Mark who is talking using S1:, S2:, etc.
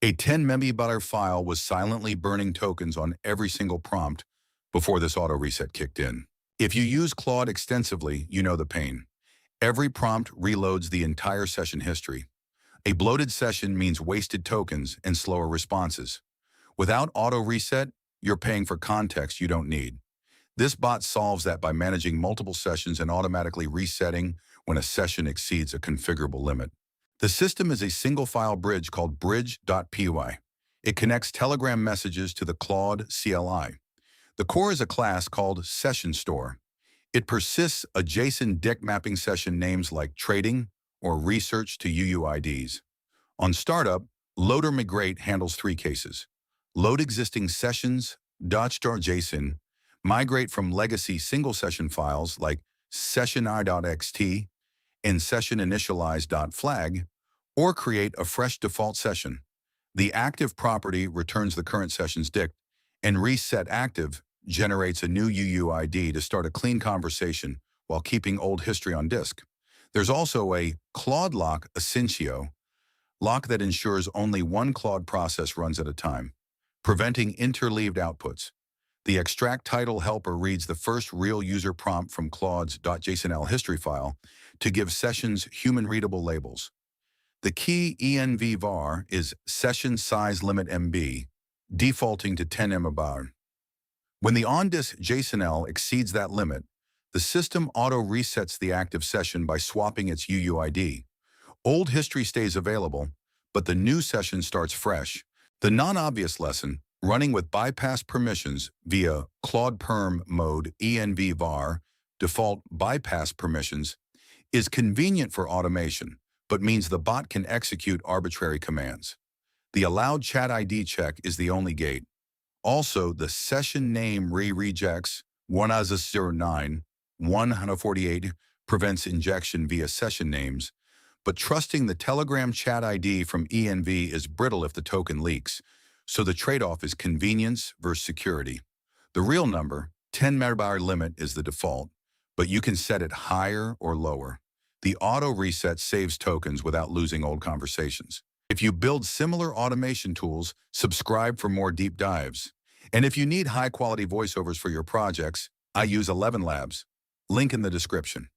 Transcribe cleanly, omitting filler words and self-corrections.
S1: A 10 MB file was silently burning tokens on every single prompt before this auto reset kicked in. If you use Claude extensively, you know the pain. Every prompt reloads the entire session history. A bloated session means wasted tokens and slower responses. Without auto reset, you're paying for context you don't need. This bot solves that by managing multiple sessions and automatically resetting when a session exceeds a configurable limit. The system is a single-file bridge called bridge.py. It connects Telegram messages to the Claude CLI. The core is a class called Session Store. It persists a JSON dict mapping session names like trading or research to UUIDs. On startup, load or migrate handles three cases. Load existing sessions, .jar.json, migrate from legacy single-session files like session.i.xt and session.initialize.flag, or create a fresh default session. The active property returns the current session's dict, and reset active generates a new UUID to start a clean conversation while keeping old history on disk. There's also a Claude lock Essentio, lock that ensures only one Claude process runs at a time, preventing interleaved outputs. The extract title helper reads the first real user prompt from Claude's .jsonl history file to give sessions human-readable labels. The key env var is session size limit MB, defaulting to 10 MB. When the on-disk JSONL exceeds that limit, the system auto-resets the active session by swapping its UUID. Old history stays available, but the new session starts fresh. The non-obvious lesson, running with bypass permissions via Claude Perm mode env var, default bypass permissions, is convenient for automation, but means the bot can execute arbitrary commands. The allowed chat ID check is the only gate. Also, the session name rejects 1009, 148 prevents injection via session names, but trusting the Telegram chat ID from env is brittle if the token leaks, so the trade-off is convenience versus security. The real number, 10 MB limit, is the default, but you can set it higher or lower. The auto reset saves tokens without losing old conversations. If you build similar automation tools, subscribe for more deep dives. And if you need high-quality voiceovers for your projects, I use 11 Labs. Link in the description.